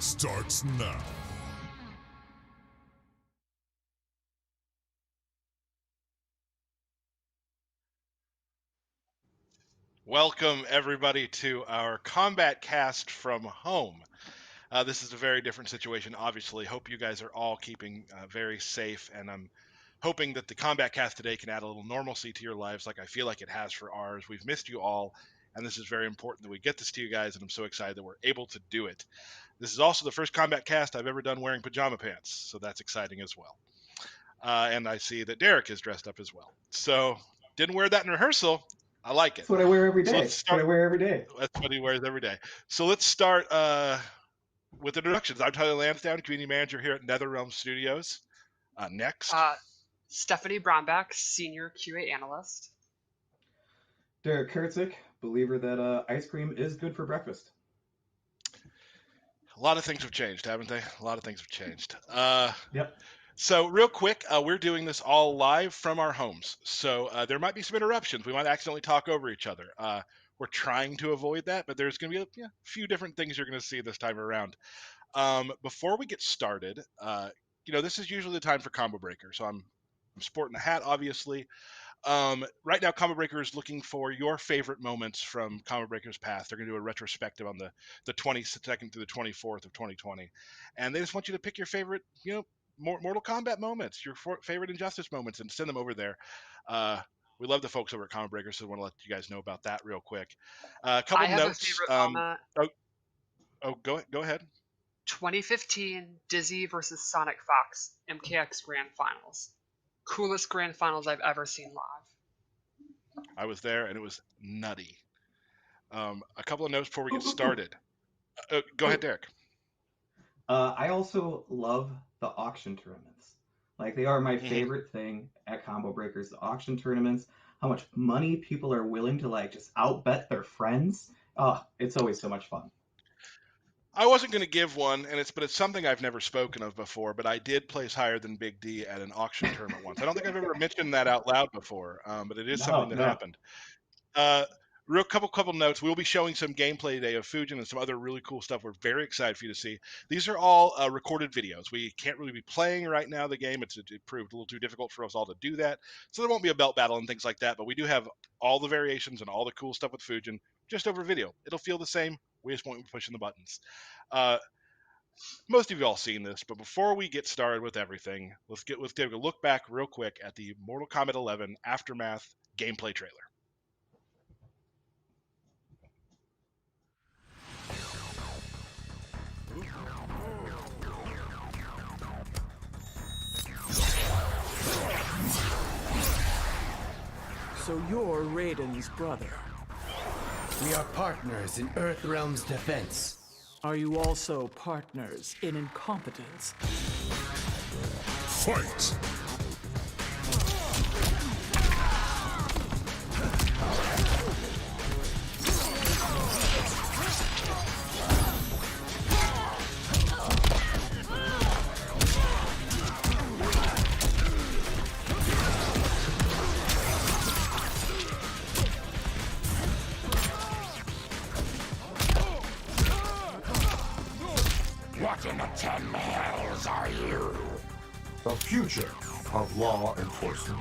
starts now. Welcome, everybody, to our Kombat Kast from home. This is a very different situation, obviously. Hope you guys are all keeping very safe, and I'm hoping that the Kombat Kast today can add a little normalcy to your lives like I feel like it has for ours. We've missed you all, and this is very important that we get this to you guys, and I'm so excited that we're able to do it. This is also the first Kombat Kast I've ever done wearing pajama pants, so that's exciting as well. And I see that Derek is dressed up as well. So, didn't wear that in rehearsal. I like it. That's what I wear every day. So let's start. That's what I wear every day. That's what he wears every day. So let's start with introductions. I'm Tyler Lansdowne, community manager here at NetherRealm Studios. Next. Stephanie Brownback, senior QA analyst. Derek Kurtzik, believer that ice cream is good for breakfast. A lot of things have changed, haven't they? A lot of things have changed. Yep. So real quick, we're doing this all live from our homes. So there might be some interruptions. We might accidentally talk over each other. We're trying to avoid that, but there's going to be a few different things you're going to see this time around. Before we get started, this is usually the time for Combo Breaker. So I'm sporting a hat, obviously. Right now, Combo Breaker is looking for your favorite moments from Combo Breaker's past. They're going to do a retrospective on the 22nd through the 24th of 2020. And they just want you to pick your favorite, Mortal Kombat moments, your favorite Injustice moments, and send them over there. We love the folks over at Combo Breaker, so I want to let you guys know about that real quick. A couple I have notes. a favorite moment. Go ahead. 2015 Dizzy versus Sonic Fox MKX Grand Finals. Coolest Grand Finals I've ever seen live. I was there, and it was nutty. A couple of notes before we get started. Go ahead, Derek. I also love the auction tournaments. Like, they are my favorite thing at Combo Breakers, the auction tournaments. How much money people are willing to, just outbet their friends. Oh, it's always so much fun. I wasn't going to give one, but it's something I've never spoken of before, but I did place higher than Big D at an auction tournament once. I don't think I've ever mentioned that out loud before, but it is something that happened. Real couple notes. We'll be showing some gameplay today of Fujin and some other really cool stuff. We're very excited for you to see. These are all recorded videos. We can't really be playing right now the game. It proved a little too difficult for us all to do that. So there won't be a belt battle and things like that, but we do have all the variations and all the cool stuff with Fujin just over video. It'll feel the same. We just won't be pushing the buttons. Most of you all seen this, but before we get started with everything, let's take a look back real quick at the Mortal Kombat 11 Aftermath gameplay trailer. So you're Raiden's brother. We are partners in Earthrealm's defense. Are you also partners in incompetence? Fight! What in the 10 hells are you? The future of law enforcement.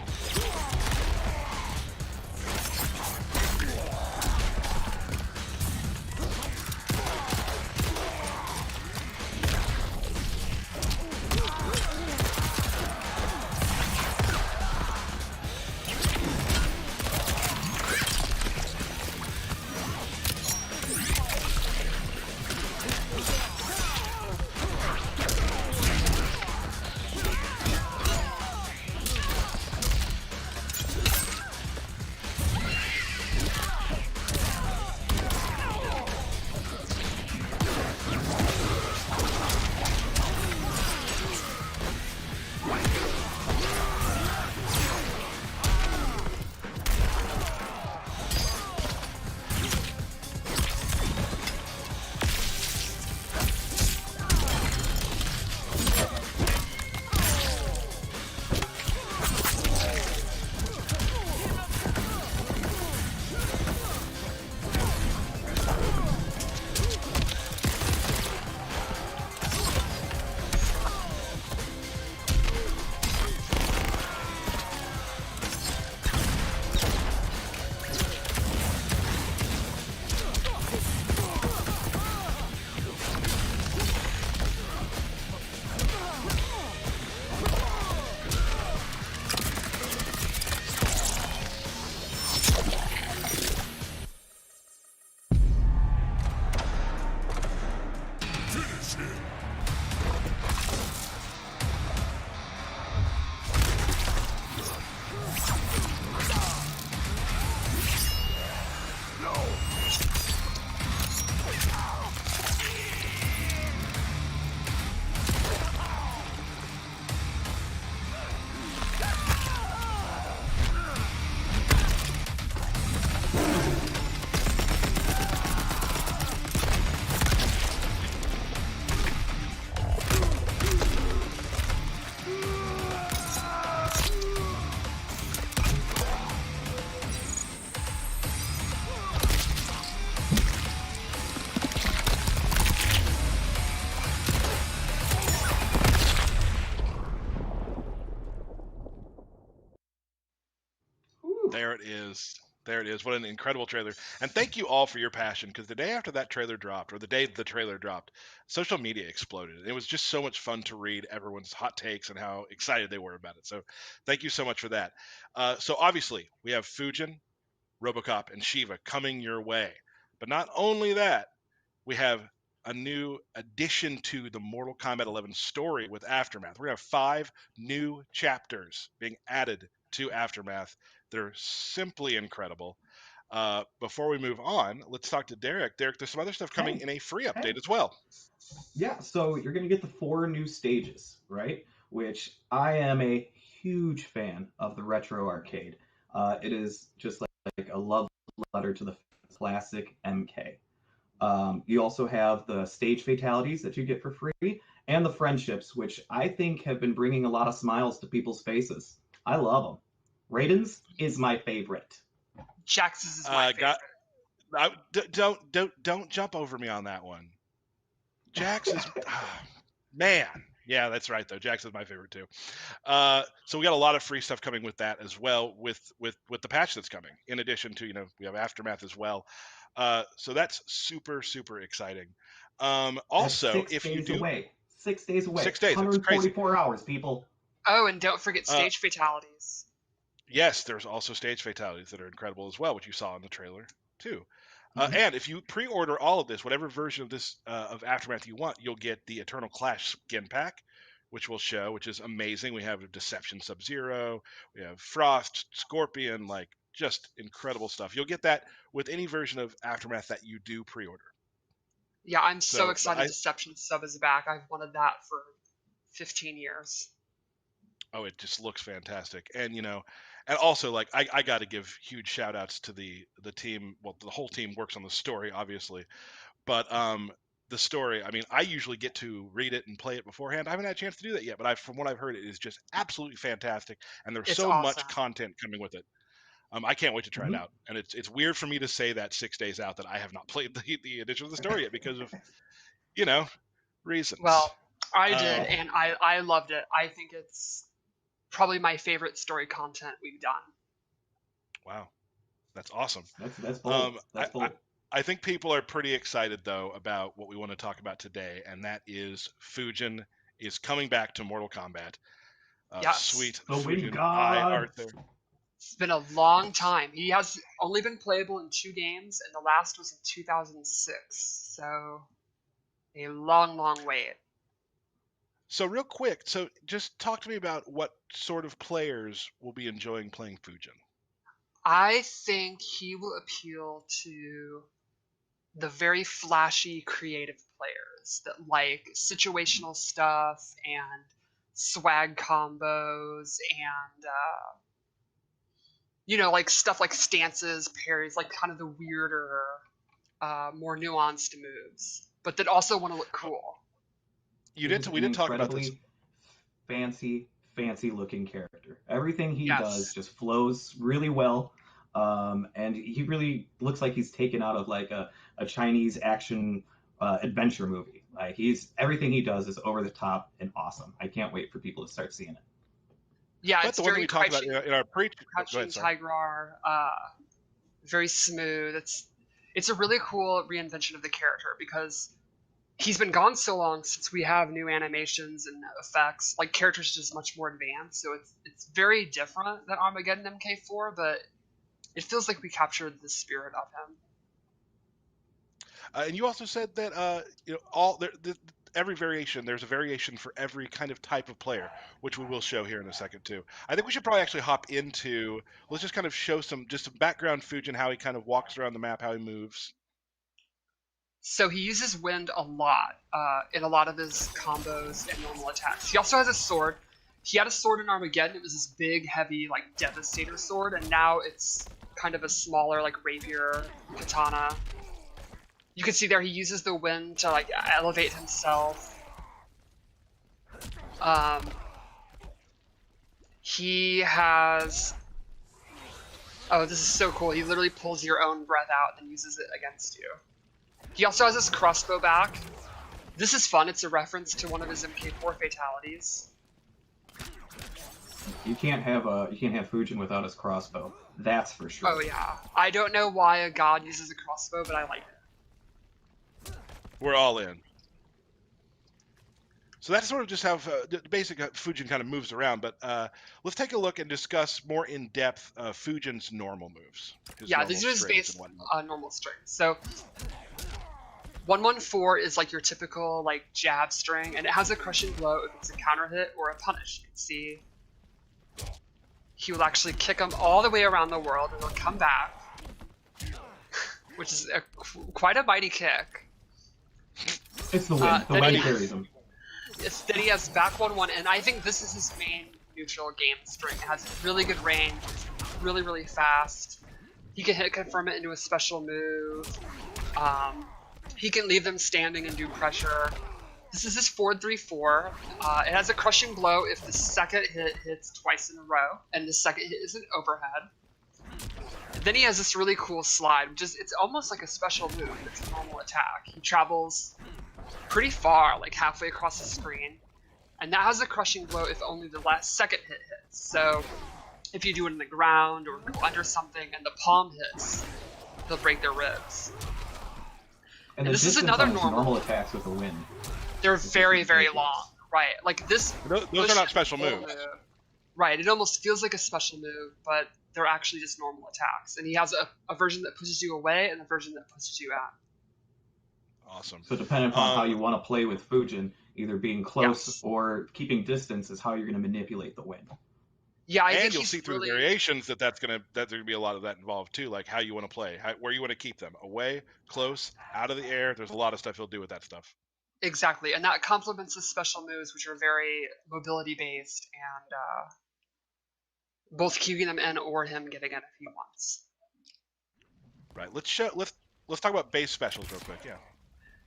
There it is. There it is. What an incredible trailer. And thank you all for your passion, because the day after that trailer dropped, or the day the trailer dropped, social media exploded. It was just so much fun to read everyone's hot takes and how excited they were about it. So thank you so much for that. So obviously, we have Fujin, RoboCop, and Shiva coming your way. But not only that, we have a new addition to the Mortal Kombat 11 story with Aftermath. We're going to have 5 new chapters being added to Aftermath. They're simply incredible. Before we move on, let's talk to Derek. Derek, there's some other stuff coming in a free update as well. Yeah, so you're going to get the 4 new stages, right? Which I am a huge fan of the retro arcade. It is just like a love letter to the classic MK. You also have the stage fatalities that you get for free, and the friendships, which I think have been bringing a lot of smiles to people's faces. I love them. Raiden's is my favorite. Jax's is my favorite. Don't jump over me on that one. Jax is man. Yeah, that's right though. Jax is my favorite too. So we got a lot of free stuff coming with that as well, with the patch that's coming. In addition to, we have Aftermath as well. So that's super, super exciting. Also, if you do 6 days away. 6 days, 144 hours, people. Oh, and don't forget stage fatalities. Yes, there's also stage fatalities that are incredible as well, which you saw in the trailer too. And if you pre-order all of this, whatever version of this of Aftermath you want, you'll get the Eternal Clash skin pack, which will show, which is amazing. We have Deception Sub-Zero, we have Frost, Scorpion, like just incredible stuff. You'll get that with any version of Aftermath that you do pre-order. Yeah, I'm so excited Deception Sub is back. I've wanted that for 15 years. Oh, it just looks fantastic. And and also, like, I got to give huge shout outs to the team. Well, the whole team works on the story, obviously, but the story, I mean, I usually get to read it and play it beforehand. I haven't had a chance to do that yet, but from what I've heard, it is just absolutely fantastic, and there's so much content coming with it. I can't wait to try it out, and it's weird for me to say that 6 days out that I have not played the edition of the story yet because of reasons. Well, I did, and I loved it. I think it's probably my favorite story content we've done. Wow, that's awesome. That's bold. That's bold. I think people are pretty excited though about what we want to talk about today, and that is Fujin is coming back to Mortal Kombat. Yes. Sweet the Fujin God. Arthur. It's been a long time. He has only been playable in 2 games, and the last was in 2006. So a long, long wait. So real quick, so just talk to me about what sort of players will be enjoying playing Fujin. I think he will appeal to the very flashy, creative players that like situational stuff and swag combos and like stuff like stances, parries, like kind of the weirder, more nuanced moves, but that also want to look cool. We did talk about this. Fancy looking character. Everything he does just flows really well. And he really looks like he's taken out of like a Chinese action adventure movie. Like everything he does is over the top and awesome. I can't wait for people to start seeing it. Yeah, but it's the one very we talked about in our Crouching Tigrar, very smooth. It's a really cool reinvention of the character because he's been gone so long since we have new animations and effects. Like, characters just much more advanced, so it's very different than Armageddon MK4, but it feels like we captured the spirit of him. And you also said that every variation, there's a variation for every kind of type of player, which we will show here in a second too. I think we should probably actually hop into, let's just kind of show some background Fujin, how he kind of walks around the map, how he moves. So he uses wind a lot in a lot of his combos and normal attacks. He also has a sword. He had a sword in Armageddon. It was this big, heavy, like, Devastator sword, and now it's kind of a smaller, like, rapier katana. You can see there he uses the wind to, like, elevate himself. He has... Oh, this is so cool. He literally pulls your own breath out and uses it against you. He also has his crossbow back. This is fun. It's a reference to one of his MK4 fatalities. You can't have Fujin without his crossbow. That's for sure. Oh yeah. I don't know why a god uses a crossbow, but I like it. We're all in. So that's sort of just how the basic Fujin kind of moves around, but let's take a look and discuss more in depth Fujin's normal moves. Yeah, these are his base normal strings. So 114 is like your typical like jab string, and it has a crushing blow if it's a counter hit or a punish. You can see he will actually kick him all the way around the world, and he'll come back, which is quite a mighty kick. It's the win. The win carries him. Yes, then he has back 1-1, and I think this is his main neutral game string. It has really good range, really, really fast. He can hit confirm it into a special move. He can leave them standing and do pressure. This is his 4-3-4. It has a crushing blow if the second hit hits twice in a row, and the second hit is an overhead. Then he has this really cool slide, which is, it's almost like a special move. It's a normal attack. He travels pretty far, like halfway across the screen, and that has a crushing blow if only the last second hit hits. So if you do it in the ground or go under something and the palm hits, they'll break their ribs. And this is another normal attacks with a win. They're very, very long, right? Like this. Those are not special moves. Right. It almost feels like a special move, but they're actually just normal attacks. And he has a version that pushes you away and a version that pushes you out. Awesome. So depending upon how you want to play with Fujin, either being close or keeping distance is how you're going to manipulate the win. Yeah, I and think you'll see through the variations that's gonna be a lot of that involved too, like how you want to play, where you want to keep them, away, close, out of the air. There's a lot of stuff he'll do with that stuff. Exactly, and that complements his special moves, which are very mobility based and both keeping them in or him getting in if he wants. Right. Let's talk about base specials real quick. Yeah.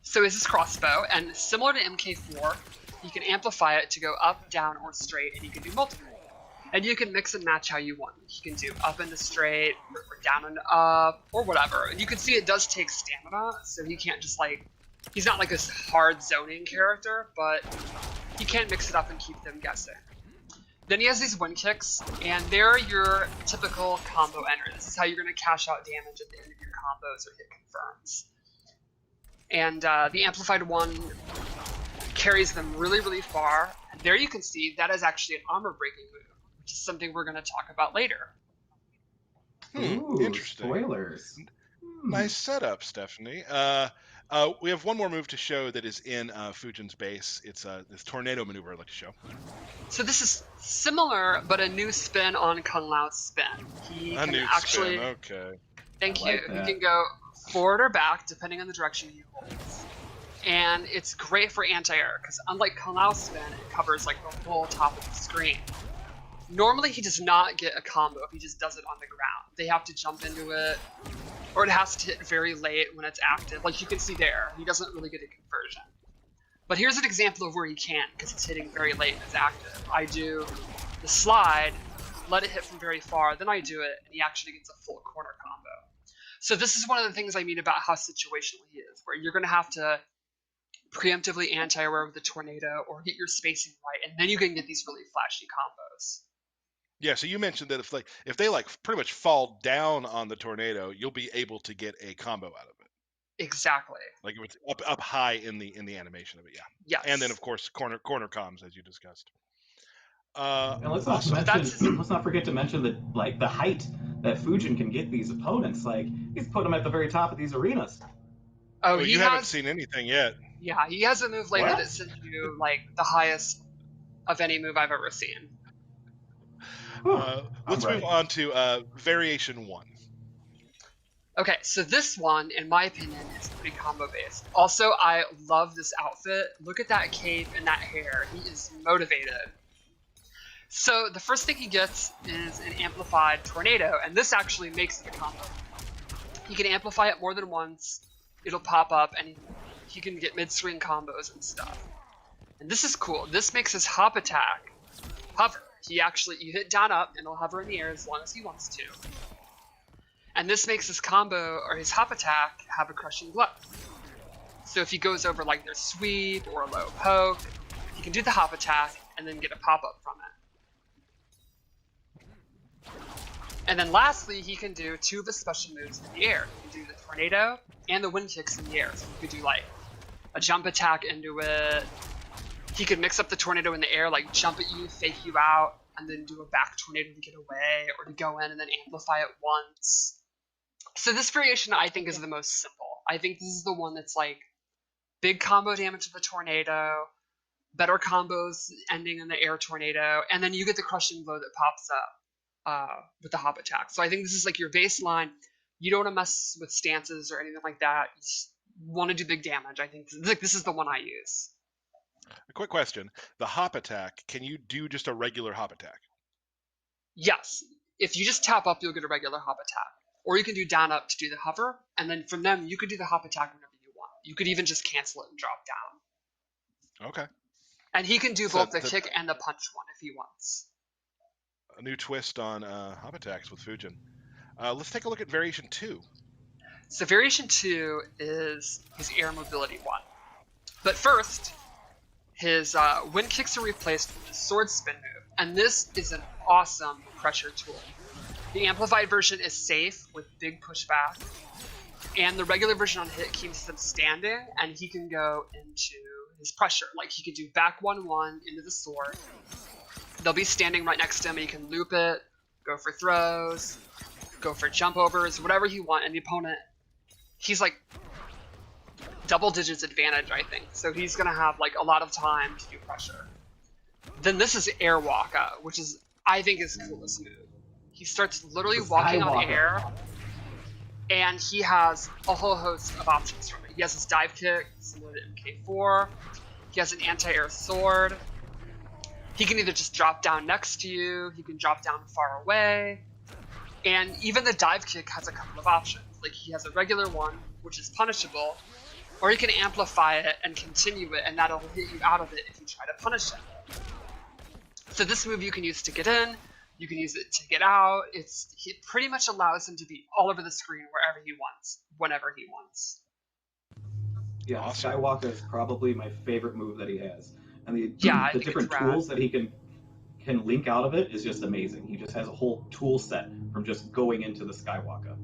So is his crossbow, and similar to MK4, you can amplify it to go up, down, or straight, and you can do multiple. And you can mix and match how you want. You can do up into straight, or down and up, or whatever. And you can see it does take stamina, so he can't just like, he's not like a hard zoning character, but he can mix it up and keep them guessing. Then he has these wind kicks, and they're your typical combo ender. This is how you're going to cash out damage at the end of your combos or hit confirms. And the amplified one carries them really, really far. And there you can see that is actually an armor breaking move, which is something we're going to talk about later. Ooh, interesting. Spoilers. Nice setup, Stephanie. We have one more move to show that is in Fujin's base. It's this tornado maneuver I'd like to show. So this is similar, but a new spin on Kung Lao's spin. He A can new actually, spin. Okay. Thank I you. like that. He can go forward or back depending on the direction you hold. And it's great for anti-air because unlike Kung Lao's spin, it covers like the whole top of the screen. Normally he does not get a combo if he just does it on the ground. They have to jump into it, or it has to hit very late when it's active. Like you can see there, he doesn't really get a conversion. But here's an example of where he can't because it's hitting very late and it's active. I do the slide, let it hit from very far, then I do it, and he actually gets a full corner combo. So this is one of the things I mean about how situational he is, where you're going to have to preemptively anti-air with the tornado or get your spacing right, and then you can get these really flashy combos. Yeah. So you mentioned that if they pretty much fall down on the tornado, you'll be able to get a combo out of it. Exactly. Like if it's up high in the animation of it. Yeah. Yes. And then of course corner comms as you discussed. And let's awesome. not forget to mention that the height that Fujin can get these opponents. Like he's put them at the very top of these arenas. Oh, you haven't seen anything yet. Yeah, he has a move later What? that sends you like the highest of any move I've ever seen. Let's move on to variation 1. Okay, so this one, in my opinion, is pretty combo based. Also, I love this outfit. Look at that cape and that hair. He is motivated. So the first thing he gets is an amplified tornado, and this actually makes it a combo. He can amplify it more than once. It'll pop up, and he can get mid-swing combos and stuff. And this is cool. This makes his hop attack hover. You hit down up, and it'll hover in the air as long as he wants to. And this makes his combo, or his hop attack, have a crushing blow. So if he goes over like their sweep or a low poke, he can do the hop attack and then get a pop-up from it. And then lastly, he can do 2 of his special moves in the air. He can do the tornado and the wind kicks in the air. So you could do like a jump attack into it. He could mix up the tornado in the air, like jump at you, fake you out, and then do a back tornado to get away, or to go in and then amplify it once. So this variation I think is the most simple. I think this is the one that's like big combo damage of the tornado, better combos ending in the air tornado, and then you get the crushing blow that pops up with the hop attack. So I think this is like your baseline. You don't want to mess with stances or anything like that. You just want to do big damage. I think this is the one I use. A quick question. The hop attack, can you do just a regular hop attack? Yes. If you just tap up, you'll get a regular hop attack. Or you can do down up to do the hover, and then from them, you could do the hop attack whenever you want. You could even just cancel it and drop down. Okay. And he can do both the kick and the punch one if he wants. A new twist on hop attacks with Fujin. Let's take a look at variation 2. So variation 2 is his air mobility one. But first, his wind kicks are replaced with his sword spin move, and this is an awesome pressure tool. The amplified version is safe with big pushback, and the regular version on hit keeps them standing, and he can go into his pressure. Like he could do back 1-1 into the sword. They'll be standing right next to him, and he can loop it, go for throws, go for jump overs, whatever you want, and the opponent, he's like double digits advantage, I think. So he's gonna have like a lot of time to do pressure. Then this is Air Waka, which is, I think, his coolest move. He starts literally walking on air, and he has a whole host of options from it. He has his dive kick, similar to MK4. He has an anti-air sword. He can either just drop down next to you, he can drop down far away, and even the dive kick has a couple of options. Like he has a regular one, which is punishable, or he can amplify it and continue it, and that'll hit you out of it if you try to punish it. So this move you can use to get in, you can use it to get out. It pretty much allows him to be all over the screen wherever he wants, whenever he wants. Yeah, Awesome. Skywalker is probably my favorite move that he has. And the I think different it's rad. tools that he can link out of it is just amazing. He just has a whole tool set from just going into the Skywalker.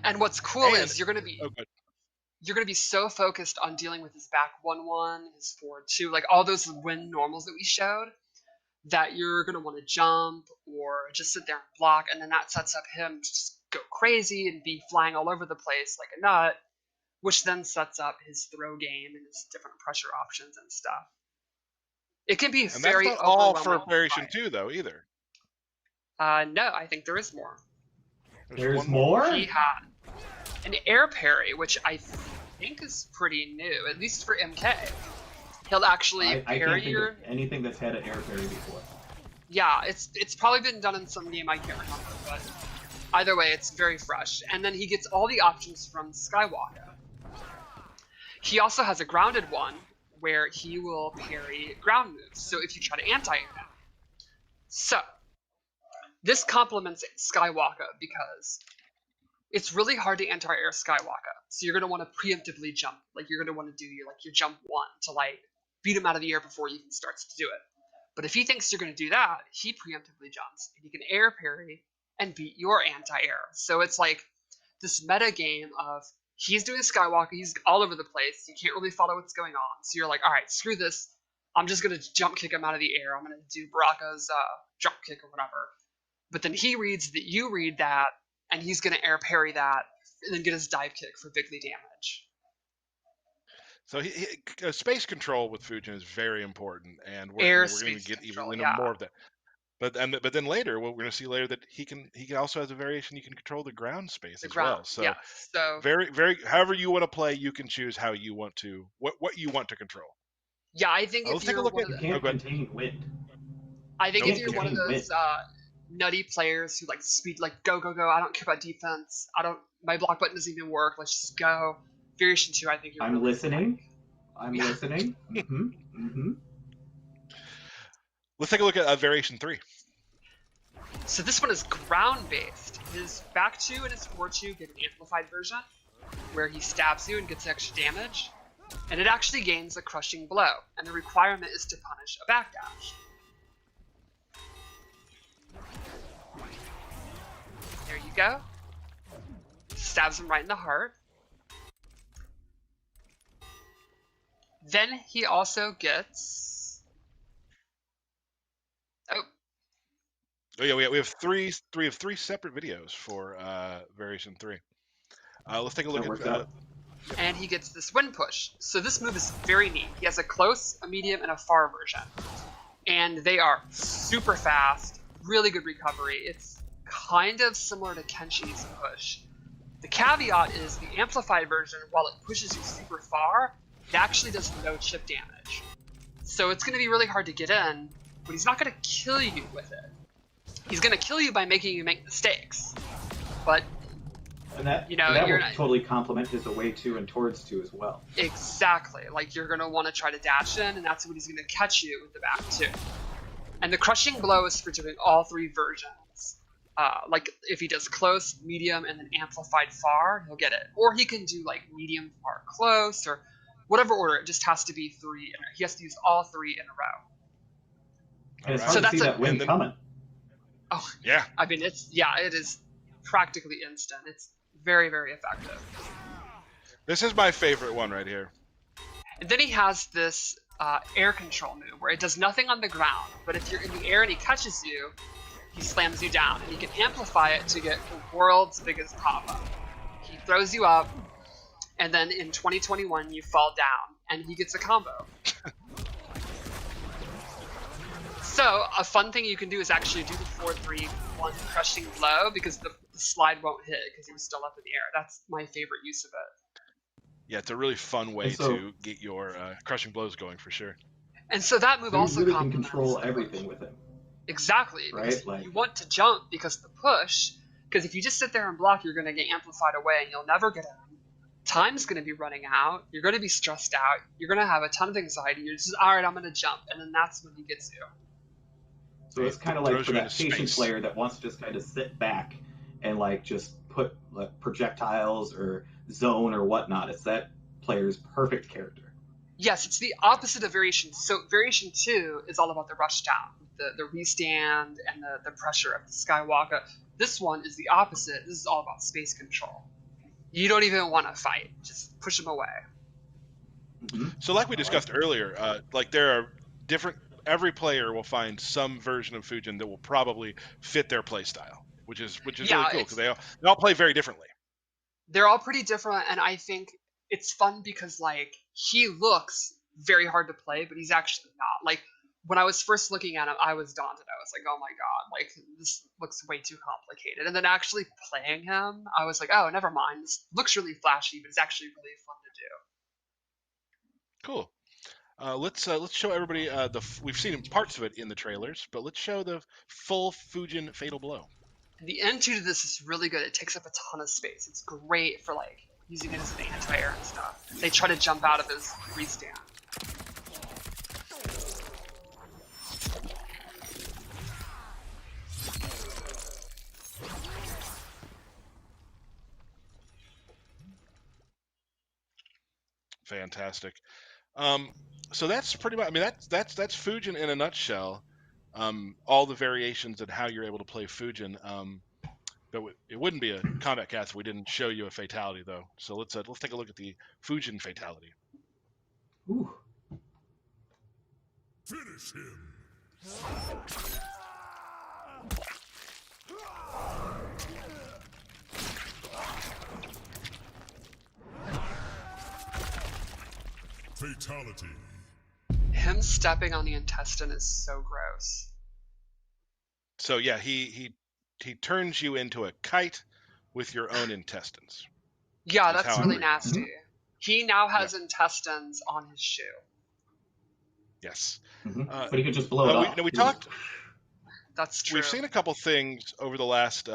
And what's cool is you're gonna be so focused on dealing with his back 1-1, his forward 2, like all those win normals that we showed, that you're gonna want to jump or just sit there and block, and then that sets up him to just go crazy and be flying all over the place like a nut, which then sets up his throw game and his different pressure options and stuff. It can be And very that's not all for overwhelming. variation 2, though, either. No, I think there is more. There's one more? He had an air parry, which I think is pretty new, at least for MK. He'll actually I parry can't think your... of anything that's had an air parry before. Yeah, it's probably been done in some game, I can't remember, but either way, it's very fresh. And then he gets all the options from Skywalker. He also has a grounded one, where he will parry ground moves, so if you try to anti-air them. So, this complements Skywalker because it's really hard to anti-air Skywalker. So you're going to want to preemptively jump. Like you're going to want to do your jump 1 to like beat him out of the air before he even starts to do it. But if he thinks you're going to do that, he preemptively jumps and he can air parry and beat your anti-air. So it's like this meta game of he's doing Skywalker, he's all over the place, you can't really follow what's going on. So you're like, all right, screw this. I'm just going to jump kick him out of the air. I'm going to do Baraka's jump kick or whatever. But then he reads that you read that, and he's going to air parry that, and then get his dive kick for bigly damage. So space control with Fujin is very important, and we're going to get even into more of that. But then later, what we're going to see later, that he also has a variation. You can control the ground space as well. So yeah. So very however you want to play, you can choose how you want to what you want to control. Yeah, I think let's take a look at. You can't contain wind. I think if you're one of those nutty players who like speed, like go, I don't care about defense. My block button doesn't even work. Let's just go. Variation 2, I think you're. I'm listening. I'm listening. Let's take a look at variation 3. So this one is ground based. His back 2 and his forward 2 get an amplified version, where he stabs you and gets extra damage, and it actually gains a crushing blow, and the requirement is to punish a backdash. There you go. Stabs him right in the heart. Then he also gets... Oh. Oh yeah, we have three separate videos for Variation 3. Let's take a look at... And he gets this wind push. So this move is very neat. He has a close, a medium, and a far version. And they are super fast, really good recovery. It's kind of similar to Kenshi's push. The caveat is the amplified version, while it pushes you super far, it actually does no chip damage. So it's going to be really hard to get in, but he's not going to kill you with it. He's going to kill you by making you make mistakes. But, and that, you know, and that you're will totally complement his away to and towards to as well. Exactly. Like, you're going to want to try to dash in, and that's when he's going to catch you with the back too. And the crushing blow is for doing all three versions. Like, if he does close, medium, and then amplified far, he'll get it. Or he can do, like, medium, far, close, or whatever order. It just has to be three. He has to use all three in a row. And it's hard to see that win coming. Oh, yeah. I mean, it is practically instant. It's very, very effective. This is my favorite one right here. And then he has this air control move where it does nothing on the ground, but if you're in the air and he catches you, he slams you down, and you can amplify it to get the world's biggest pop-up. He throws you up, and then in 2021 you fall down, and he gets a combo. So, a fun thing you can do is actually do the 4-3-1 crushing blow, because the slide won't hit because he was still up in the air. That's my favorite use of it. Yeah, it's a really fun way to get your crushing blows going for sure. And so that move also really can control everything with him. Exactly, because you want to jump because the push, because if you just sit there and block, you're going to get amplified away and you'll never get in. Time's going to be running out, you're going to be stressed out, you're going to have a ton of anxiety, you're just, alright, I'm going to jump, and then that's when he gets you. So it's kind of like for that patient player that wants to just kind of sit back and like just put like projectiles or zone or whatnot. It's that player's perfect character. Yes, it's the opposite of Variation. So Variation 2 is all about the rush down, the restand and the pressure of the Skywalker. This one is the opposite. This is all about space control. You don't even want to fight. Just push them away. Mm-hmm. So like we discussed earlier, like there are different... Every player will find some version of Fujin that will probably fit their play style, which is really cool because they all play very differently. They're all pretty different, and I think it's fun because like he looks very hard to play, but he's actually not. Like when I was first looking at him, I was daunted. I was like, oh my god, like this looks way too complicated. And then actually playing him, I was like, oh, never mind. This looks really flashy, but it's actually really fun to do. Cool. Let's show everybody we've seen parts of it in the trailers, but let's show the full Fujin Fatal Blow. The N2 to this is really good. It takes up a ton of space. It's great for like using it as an anti-air and stuff. They try to jump out of his restand. Fantastic. So that's pretty much. I mean, that's Fujin in a nutshell. All the variations and how you're able to play Fujin. But it wouldn't be a Kombat Kast if we didn't show you a fatality, though. So let's take a look at the Fujin fatality. Ooh. Finish him. Fatality. Him stepping on the intestine is so gross. So yeah, he turns you into a kite with your own intestines. Yeah, that's really nasty. Mm-hmm. He now has intestines on his shoe. Yes. Mm-hmm. But he could just blow it off. We talked. That's true. We've seen a couple things over the last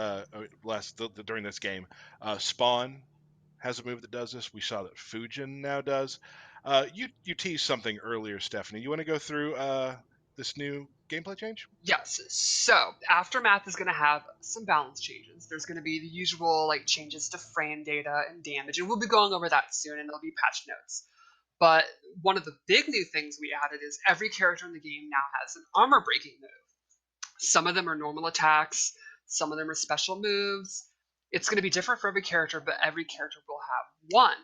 during this game. Spawn has a move that does this. We saw that Fujin now does. You teased something earlier, Stephanie. You want to go through this new gameplay change? Yes. So Aftermath is going to have some balance changes. There's going to be the usual like changes to frame data and damage, and we'll be going over that soon, and there'll be patch notes. But one of the big new things we added is every character in the game now has an armor breaking move. Some of them are normal attacks. Some of them are special moves. It's going to be different for every character, but every character will have one.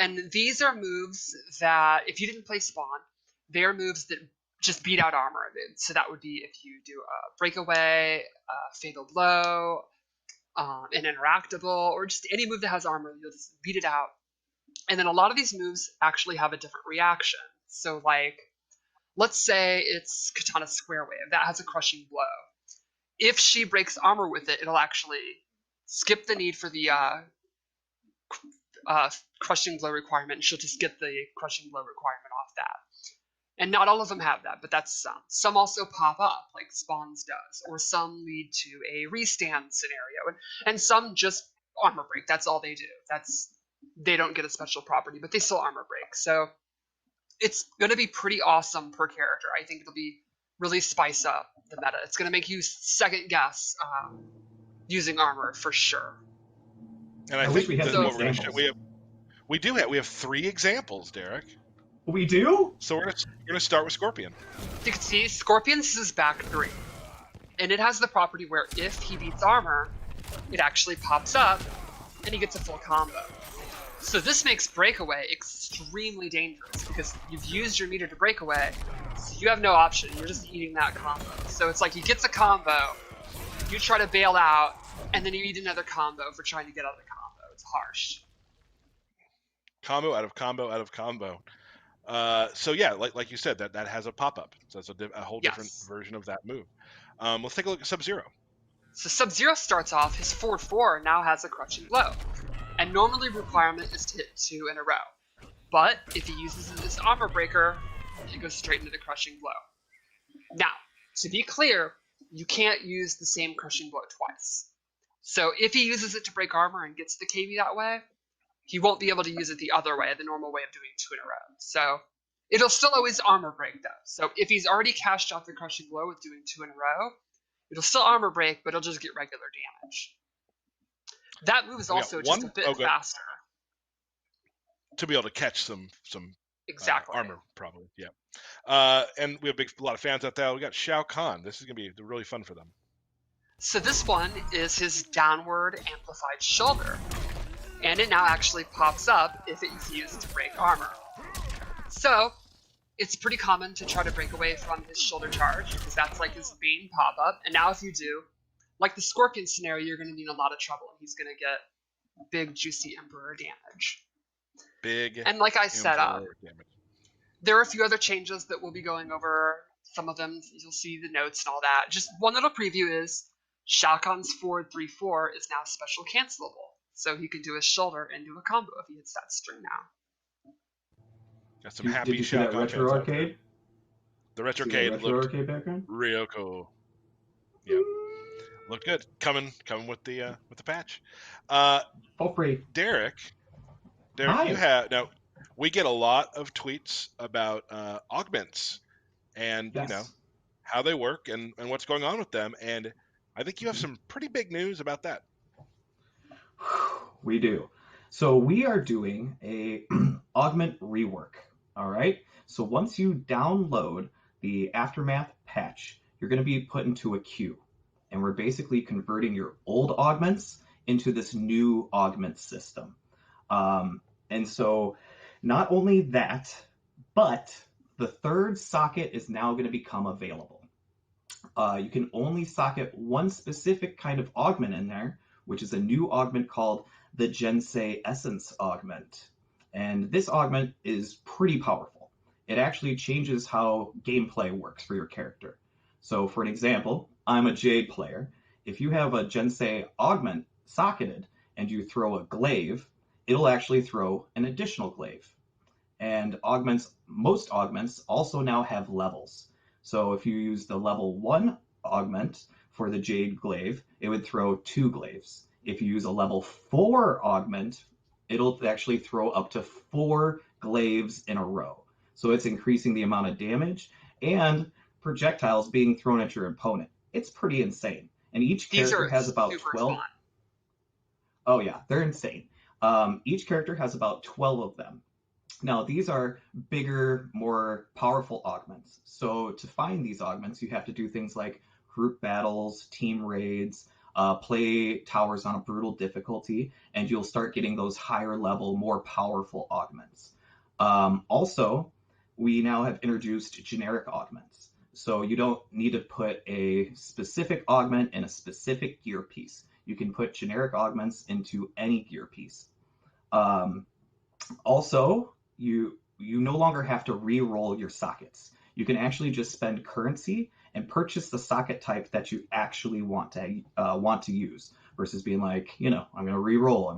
And these are moves that, if you didn't play Spawn, they're moves that just beat out armor. So that would be if you do a breakaway, a fatal blow, an interactable, or just any move that has armor, you'll just beat it out. And then a lot of these moves actually have a different reaction. So like, let's say it's Katana Square Wave. That has a crushing blow. If she breaks armor with it, it'll actually skip the need for the crushing blow requirement, and she'll just get the crushing blow requirement off that. And not all of them have that, but that's some. Some also pop up, like Spawn's does, or some lead to a restand scenario, and some just armor break. That's all they do. They don't get a special property, but they still armor break. So it's going to be pretty awesome per character. I think it'll be really spice up the meta. It's going to make you second guess using armor for sure. And I wish think we had that some what we're gonna examples. we have 3 examples, Derek. We do? So we're gonna start with Scorpion. You can see Scorpion's is back 3. And it has the property where if he beats armor, it actually pops up and he gets a full combo. So this makes breakaway extremely dangerous because you've used your meter to break away, so you have no option. You're just eating that combo. So it's like he gets a combo, you try to bail out, and then you eat another combo for trying to get out of the combo. It's harsh. Combo out of combo out of combo. So yeah, like you said, that has a pop-up. So that's a whole different version of that move. Let's take a look at Sub-Zero. So Sub-Zero starts off, his forward 4 now has a crushing blow. And normally requirement is to hit 2 in a row. But if he uses this armor breaker, it goes straight into the crushing blow. Now, to be clear, you can't use the same crushing blow twice. So if he uses it to break armor and gets the KV that way, he won't be able to use it the other way, the normal way of doing 2 in a row. So it'll still always armor break though. So if he's already cashed out the crushing blow with doing 2 in a row, it'll still armor break, but it'll just get regular damage. That move is also just a bit faster. To be able to catch some exactly armor, probably, yeah. And we have a lot of fans out there. We got Shao Kahn. This is going to be really fun for them. So this one is his downward amplified shoulder. And it now actually pops up if it's used to break armor. So it's pretty common to try to break away from his shoulder charge, because that's like his main pop-up. And now if you do, like the Scorpion scenario, you're going to be in a lot of trouble. He's going to get big, juicy Emperor damage. And like I said, there are a few other changes that we'll be going over. Some of them, you'll see the notes and all that. Just one little preview is Shao Kahn's forward 3-4 is now special cancelable. So he can do his shoulder and do a combo if he hits that string now. Got some happy Did you see that retro arcade? The retro arcade background? Real cool. Yeah. Looked good. Coming with the patch. All free. Derek, Hi. you have now. We get a lot of tweets about augments and how they work and what's going on with them, and I think you have some pretty big news about that. We do. So we are doing a augment rework. All right. So once you download the Aftermath patch, you're going to be put into a queue. And we're basically converting your old augments into this new augment system. And so not only that, but the third socket is now going to become available. You can only socket one specific kind of augment in there, which is a new augment called the Gensei Essence Augment. And this augment is pretty powerful. It actually changes how gameplay works for your character. So for an example, I'm a Jade player. If you have a Gensei augment socketed and you throw a glaive, it'll actually throw an additional glaive. And most augments also now have levels. So if you use the level 1 augment for the Jade glaive, it would throw 2 glaives. If you use a level 4 augment, it'll actually throw up to 4 glaives in a row. So it's increasing the amount of damage and projectiles being thrown at your opponent. It's pretty insane. And each character has about 12. Fun. Oh yeah, they're insane. Each character has about 12 of them. Now, these are bigger, more powerful augments. So to find these augments, you have to do things like group battles, team raids, play towers on a brutal difficulty, and you'll start getting those higher level, more powerful augments. Also, we now have introduced generic augments. So you don't need to put a specific augment in a specific gear piece. You can put generic augments into any gear piece. Also, you no longer have to re-roll your sockets. You can actually just spend currency and purchase the socket type that you actually want to use, versus being like, I'm going to re-roll.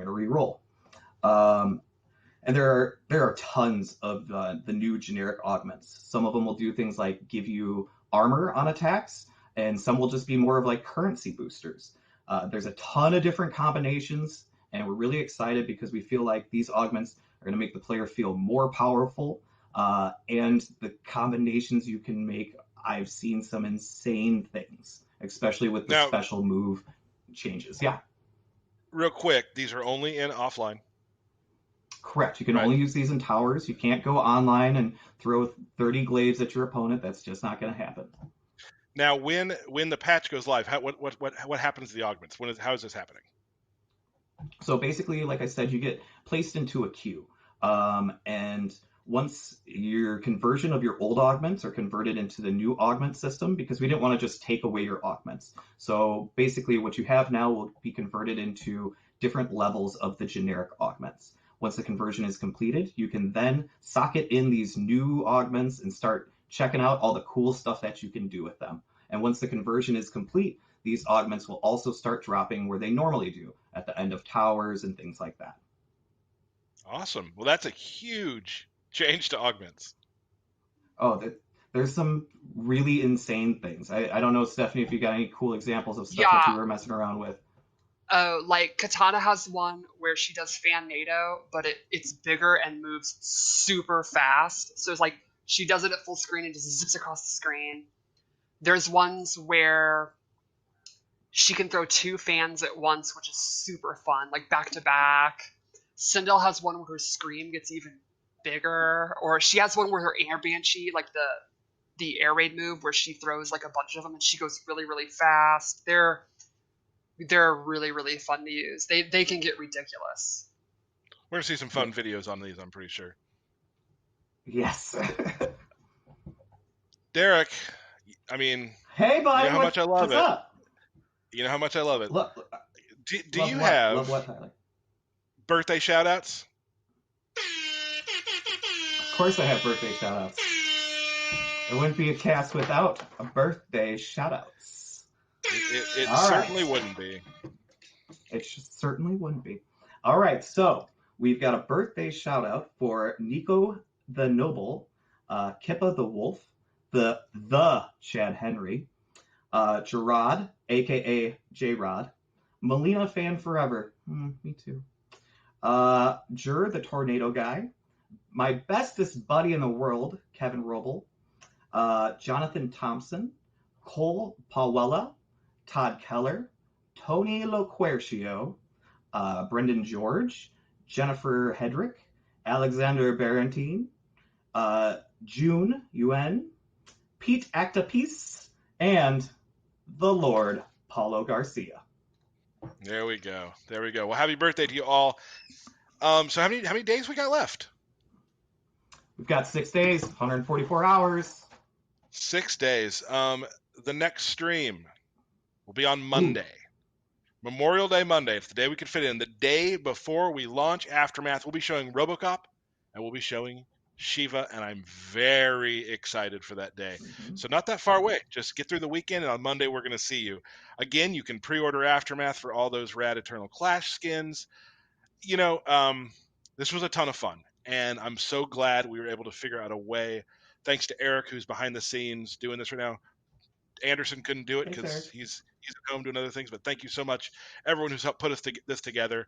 And there are tons of the new generic augments. Some of them will do things like give you armor on attacks, and some will just be more of like currency boosters. There's a ton of different combinations, and we're really excited because we feel like these augments are going to make the player feel more powerful, and the combinations you can make, I've seen some insane things, especially with the special move changes. Yeah. Real quick, these are only in offline. Correct. You can only use these in towers. You can't go online and throw 30 glaives at your opponent. That's just not going to happen. Now, when the patch goes live, what happens to the augments? How is this happening? So basically, like I said, you get placed into a queue, and once your conversion of your old augments are converted into the new augment system, because we didn't want to just take away your augments. So basically, what you have now will be converted into different levels of the generic augments. Once the conversion is completed, you can then socket in these new augments and start checking out all the cool stuff that you can do with them. And once the conversion is complete, these augments will also start dropping where they normally do, at the end of towers and things like that. Awesome. Well, that's a huge change to augments. Oh, there's some really insane things. I don't know, Stephanie, if you got any cool examples of stuff that you were messing around with. Oh, like Katana has one where she does fan NATO, but it's bigger and moves super fast. So it's like she does it at full screen and just zips across the screen. There's ones where she can throw 2 fans at once, which is super fun, like back to back. Sindel has one where her scream gets even bigger, or she has one where her air banshee, like the air raid move, where she throws like a bunch of them and she goes really, really fast. They're really, really fun to use. They can get ridiculous. We're gonna see some fun videos on these, I'm pretty sure. Yes. Derek, I mean, hey, bud, you know how much I love what's it. Up? You know how much I love it. Do you what? have Love what, Tyler? Birthday shout-outs? Of course I have birthday shout-outs. There wouldn't be a cast without a birthday shout-outs. It certainly wouldn't be. It certainly wouldn't be. All right, so we've got a birthday shout-out for Nico the Noble, Kippa the Wolf, the Chad Henry, Gerard, a.k.a. J-Rod, Melina Fan Forever, me too, Jur the Tornado Guy, my bestest buddy in the world, Kevin Roble, Jonathan Thompson, Cole Pawella, Todd Keller, Tony Loquercio, Brendan George, Jennifer Hedrick, Alexander Barentine, June Yuen, Pete Actapiece, and the Lord Paulo Garcia. There we go. Well, happy birthday to you all. So how many days we got left? We've got 6 days, 144 hours. 6 days. The next stream will be on Monday. Ooh. Memorial Day Monday. It's the day we can fit in. The day before we launch Aftermath, we'll be showing RoboCop, and we'll be showing Shiva, and I'm very excited for that day. Mm-hmm. So not that far away. Just get through the weekend, and on Monday we're going to see you. Again, you can pre-order Aftermath for all those rad Eternal Clash skins. This was a ton of fun, and I'm so glad we were able to figure out a way, thanks to Eric, who's behind the scenes doing this right now. Anderson couldn't do it because he's at home doing other things, but thank you so much, everyone who's helped put this together.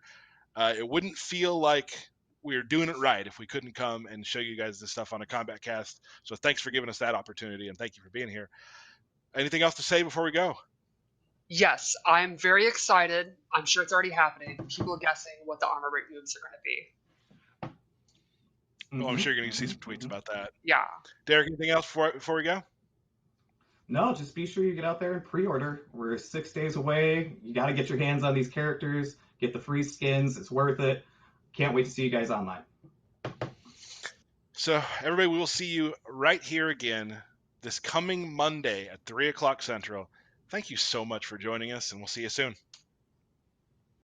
It wouldn't feel like we were doing it right if we couldn't come and show you guys this stuff on a Kombat Kast. So thanks for giving us that opportunity, and thank you for being here. Anything else to say before we go? Yes, I'm very excited. I'm sure it's already happening. People are guessing what the armor rate moves are going to be. Well, I'm sure you're going to see some tweets about that. Yeah. Derek, anything else before we go? No, just be sure you get out there and pre-order. We're 6 days away. You got to get your hands on these characters, get the free skins. It's worth it. Can't wait to see you guys online. So, everybody, we will see you right here again this coming Monday at 3 o'clock Central. Thank you so much for joining us, and we'll see you soon.